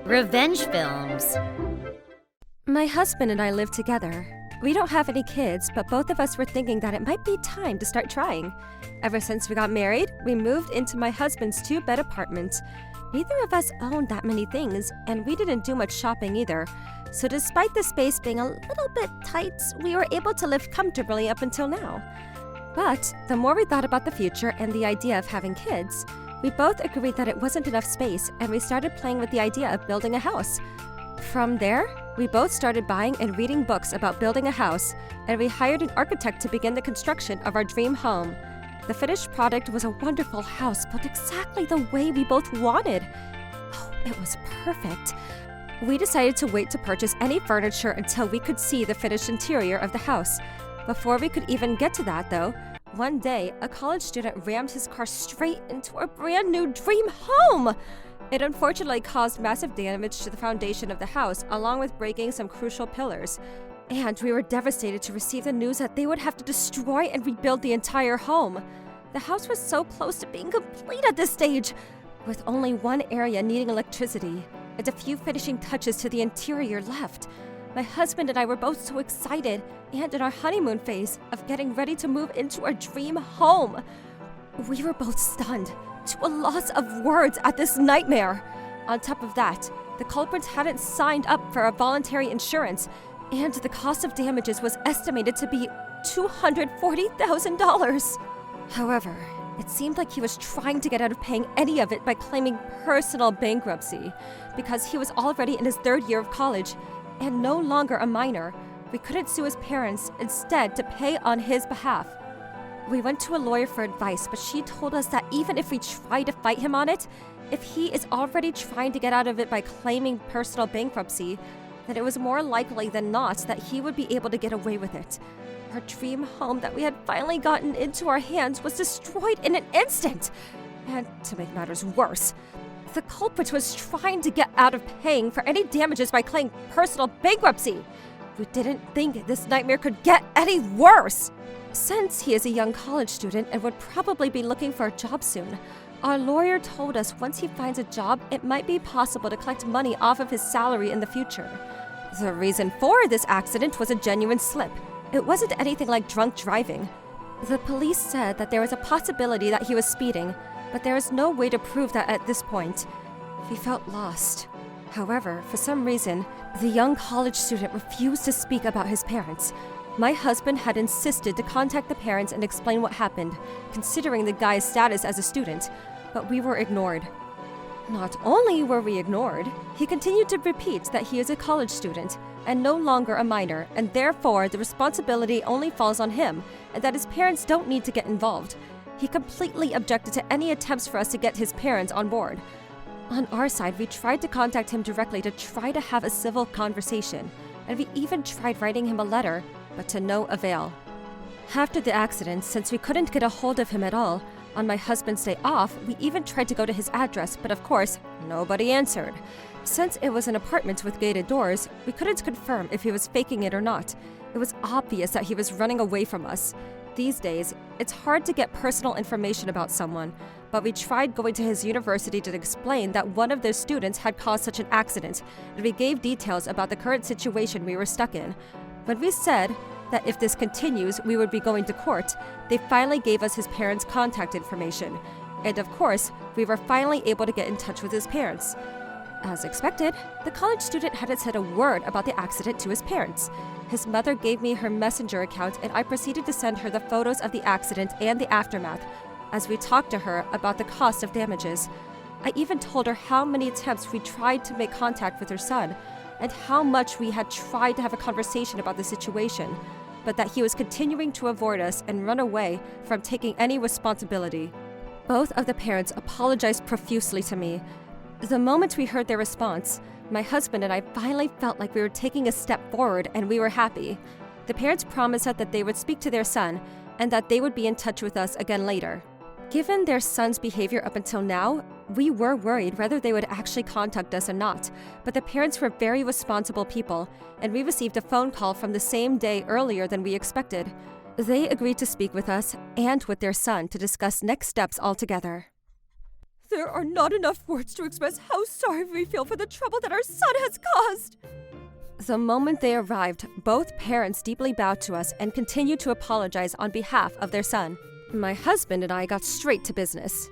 Revenge films. My husband and I live together. We don't have any kids, but both of us were thinking that it might be time to start trying. Ever since we got married, we moved into my husband's 2-bed apartment. Neither of us owned that many things, and we didn't do much shopping either. So despite the space being a little bit tight, we were able to live comfortably up until now. But the more we thought about the future and the idea of having kids, we both agreed that it wasn't enough space, and we started playing with the idea of building a house. From there, we both started buying and reading books about building a house, and we hired an architect to begin the construction of our dream home. The finished product was a wonderful house built exactly the way we both wanted. Oh, it was perfect. We decided to wait to purchase any furniture until we could see the finished interior of the house. Before we could even get to that, though, one day, a college student rammed his car straight into our brand new dream home! It unfortunately caused massive damage to the foundation of the house, along with breaking some crucial pillars. And we were devastated to receive the news that they would have to destroy and rebuild the entire home. The house was so close to being complete at this stage, with only one area needing electricity, and a few finishing touches to the interior left. My husband and I were both so excited, and in our honeymoon phase, of getting ready to move into our dream home. We were both stunned, to a loss of words at this nightmare. On top of that, the culprits hadn't signed up for a voluntary insurance, and the cost of damages was estimated to be $240,000. However, it seemed like he was trying to get out of paying any of it by claiming personal bankruptcy, because he was already in his 3rd year of college and no longer a minor. We couldn't sue his parents, instead to pay on his behalf. We went to a lawyer for advice, but she told us that even if we tried to fight him on it, if he is already trying to get out of it by claiming personal bankruptcy, then it was more likely than not that he would be able to get away with it. Our dream home that we had finally gotten into our hands was destroyed in an instant. And to make matters worse, the culprit was trying to get out of paying for any damages by claiming personal bankruptcy. We didn't think this nightmare could get any worse. Since he is a young college student and would probably be looking for a job soon, our lawyer told us once he finds a job, it might be possible to collect money off of his salary in the future. The reason for this accident was a genuine slip. It wasn't anything like drunk driving. The police said that there was a possibility that he was speeding, but there is no way to prove that at this point. We felt lost. However, for some reason, the young college student refused to speak about his parents. My husband had insisted to contact the parents and explain what happened, considering the guy's status as a student, but we were ignored. Not only were we ignored, he continued to repeat that he is a college student and no longer a minor, and therefore the responsibility only falls on him, and that his parents don't need to get involved. He completely objected to any attempts for us to get his parents on board. On our side, we tried to contact him directly to try to have a civil conversation, and we even tried writing him a letter, but to no avail. After the accident, since we couldn't get a hold of him at all, on my husband's day off, we even tried to go to his address, but of course, nobody answered. Since it was an apartment with gated doors, we couldn't confirm if he was faking it or not. It was obvious that he was running away from us. These days, it's hard to get personal information about someone, but we tried going to his university to explain that one of their students had caused such an accident, and we gave details about the current situation we were stuck in. When we said that if this continues, we would be going to court, they finally gave us his parents' contact information. And of course, we were finally able to get in touch with his parents. As expected, the college student hadn't said a word about the accident to his parents. His mother gave me her Messenger account, and I proceeded to send her the photos of the accident and the aftermath, as we talked to her about the cost of damages. I even told her how many attempts we tried to make contact with her son, and how much we had tried to have a conversation about the situation, but that he was continuing to avoid us and run away from taking any responsibility. Both of the parents apologized profusely to me. The moment we heard their response, my husband and I finally felt like we were taking a step forward, and we were happy. The parents promised us that they would speak to their son and that they would be in touch with us again later. Given their son's behavior up until now, we were worried whether they would actually contact us or not, but the parents were very responsible people, and we received a phone call from the same day earlier than we expected. They agreed to speak with us and with their son to discuss next steps altogether. There are not enough words to express how sorry we feel for the trouble that our son has caused. The moment they arrived, both parents deeply bowed to us and continued to apologize on behalf of their son. My husband and I got straight to business.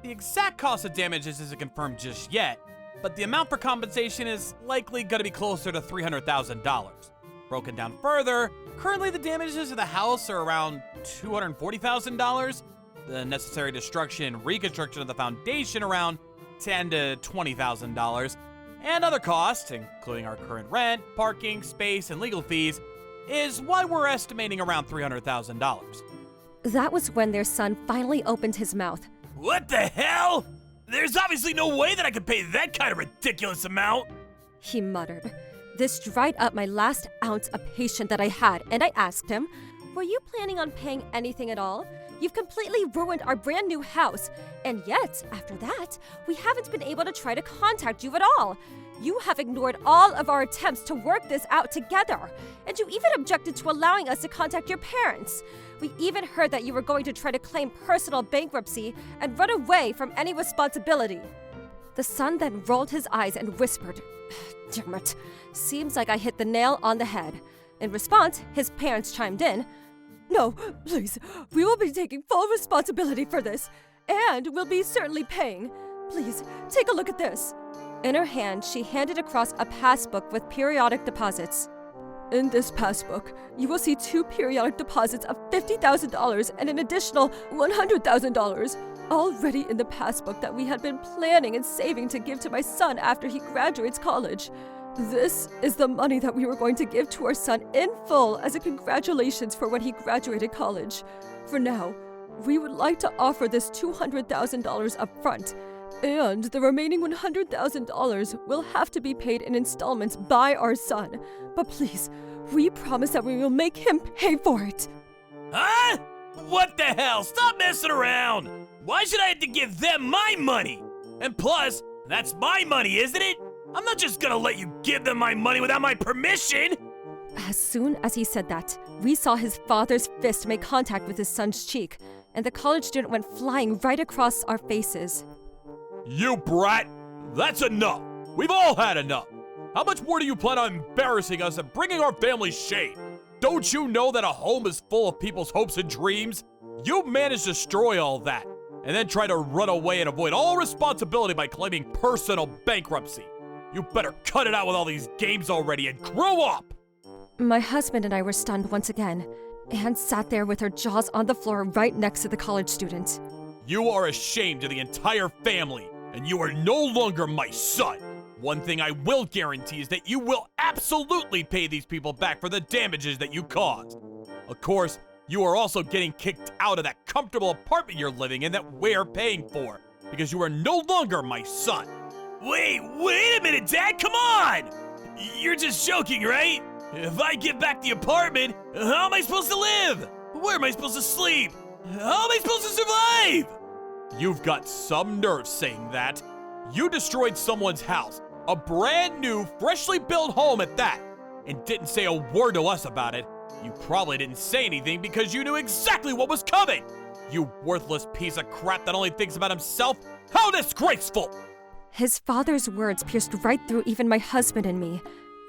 The exact cost of damages isn't confirmed just yet, but the amount for compensation is likely going to be closer to $300,000. Broken down further, currently the damages of the house are around $240,000, the necessary destruction and reconstruction of the foundation around $10,000 to $20,000, and other costs, including our current rent, parking, space, and legal fees, is why we're estimating around $300,000. That was when their son finally opened his mouth. What the hell? There's obviously no way that I could pay that kind of ridiculous amount. He muttered. This dried up my last ounce of patience that I had, and I asked him, "Were you planning on paying anything at all? You've completely ruined our brand new house, and yet, after that, we haven't been able to try to contact you at all. You have ignored all of our attempts to work this out together, and you even objected to allowing us to contact your parents. We even heard that you were going to try to claim personal bankruptcy and run away from any responsibility." The son then rolled his eyes and whispered, "Damn it, seems like I hit the nail on the head." In response, his parents chimed in, "No, please, we will be taking full responsibility for this, and we'll be certainly paying. Please, take a look at this." In her hand, she handed across a passbook with periodic deposits. "In this passbook, you will see 2 periodic deposits of $50,000 and an additional $100,000, already in the passbook that we had been planning and saving to give to my son after he graduates college. This is the money that we were going to give to our son in full as a congratulations for when he graduated college. For now, we would like to offer this $200,000 up front, and the remaining $100,000 will have to be paid in installments by our son. But please, we promise that we will make him pay for it." Huh? What the hell? Stop messing around! Why should I have to give them my money? And plus, that's my money, isn't it? I'm not just gonna let you give them my money without my permission! As soon as he said that, we saw his father's fist make contact with his son's cheek, and the college student went flying right across our faces. You brat! That's enough! We've all had enough! How much more do you plan on embarrassing us and bringing our family shame? Don't you know that a home is full of people's hopes and dreams? You managed to destroy all that, and then try to run away and avoid all responsibility by claiming personal bankruptcy. You better cut it out with all these games already and grow up! My husband and I were stunned once again. Anne sat there with her jaws on the floor right next to the college student. You are a shame to the entire family, and you are no longer my son. One thing I will guarantee is that you will absolutely pay these people back for the damages that you caused. Of course, you are also getting kicked out of that comfortable apartment you're living in that we're paying for, because you are no longer my son. Wait a minute, Dad, come on! You're just joking, right? If I give back the apartment, how am I supposed to live? Where am I supposed to sleep? How am I supposed to survive? You've got some nerve saying that. You destroyed someone's house, a brand new, freshly built home at that, and didn't say a word to us about it. You probably didn't say anything because you knew exactly what was coming. You worthless piece of crap that only thinks about himself. How disgraceful! His father's words pierced right through even my husband and me,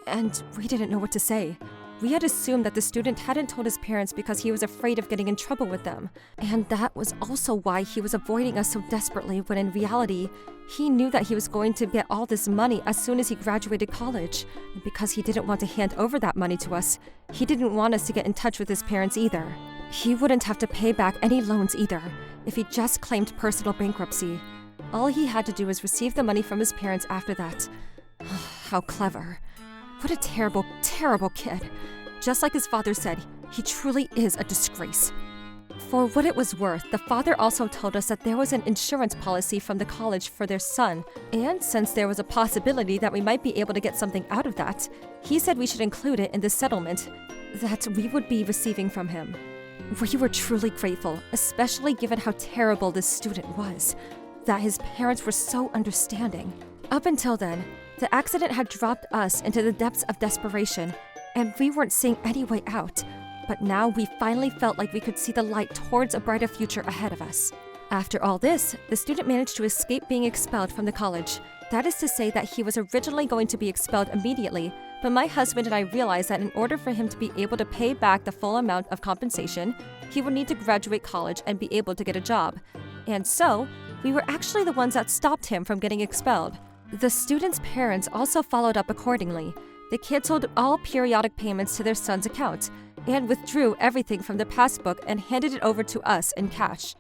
and we didn't know what to say. We had assumed that the student hadn't told his parents because he was afraid of getting in trouble with them, and that was also why he was avoiding us so desperately when in reality, he knew that he was going to get all this money as soon as he graduated college. And because he didn't want to hand over that money to us, he didn't want us to get in touch with his parents either. He wouldn't have to pay back any loans either if he just claimed personal bankruptcy. All he had to do was receive the money from his parents after that. How clever. What a terrible, terrible kid. Just like his father said, he truly is a disgrace. For what it was worth, the father also told us that there was an insurance policy from the college for their son, and since there was a possibility that we might be able to get something out of that, he said we should include it in the settlement that we would be receiving from him. We were truly grateful, especially given how terrible this student was, that his parents were so understanding. Up until then, the accident had dropped us into the depths of desperation, and we weren't seeing any way out. But now we finally felt like we could see the light towards a brighter future ahead of us. After all this, the student managed to escape being expelled from the college. That is to say that he was originally going to be expelled immediately, but my husband and I realized that in order for him to be able to pay back the full amount of compensation, he would need to graduate college and be able to get a job. And so, we were actually the ones that stopped him from getting expelled. The student's parents also followed up accordingly. They canceled all periodic payments to their son's account and withdrew everything from the passbook and handed it over to us in cash.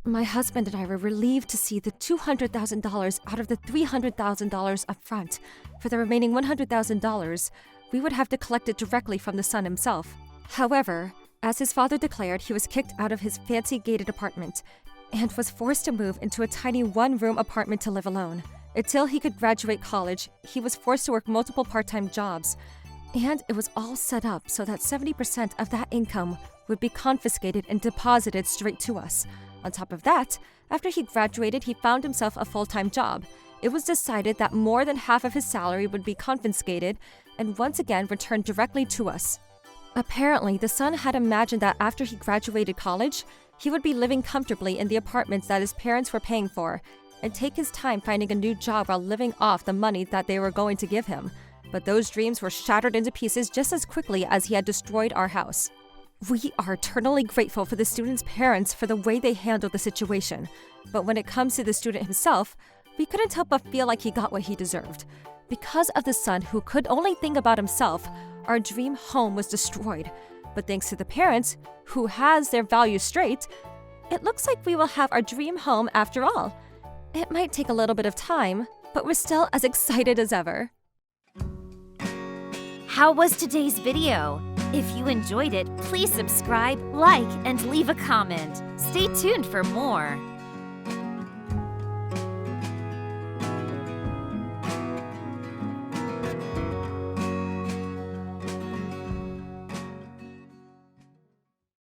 My husband and I were relieved to see the $200,000 out of the $300,000 up front. For the remaining $100,000, we would have to collect it directly from the son himself. However, as his father declared, he was kicked out of his fancy gated apartment and was forced to move into a tiny one-room apartment to live alone. Until he could graduate college, he was forced to work multiple part-time jobs, and it was all set up so that 70% of that income would be confiscated and deposited straight to us. On top of that, after he graduated, he found himself a full-time job. It was decided that more than half of his salary would be confiscated and once again returned directly to us. Apparently, the son had imagined that after he graduated college, he would be living comfortably in the apartments that his parents were paying for and take his time finding a new job while living off the money that they were going to give him. But those dreams were shattered into pieces just as quickly as he had destroyed our house. We are eternally grateful for the student's parents for the way they handled the situation. But when it comes to the student himself, we couldn't help but feel like he got what he deserved. Because of the son who could only think about himself, our dream home was destroyed. But thanks to the parents, who has their values straight, it looks like we will have our dream home after all. It might take a little bit of time, but we're still as excited as ever. How was today's video? If you enjoyed it, please subscribe, like, and leave a comment. Stay tuned for more.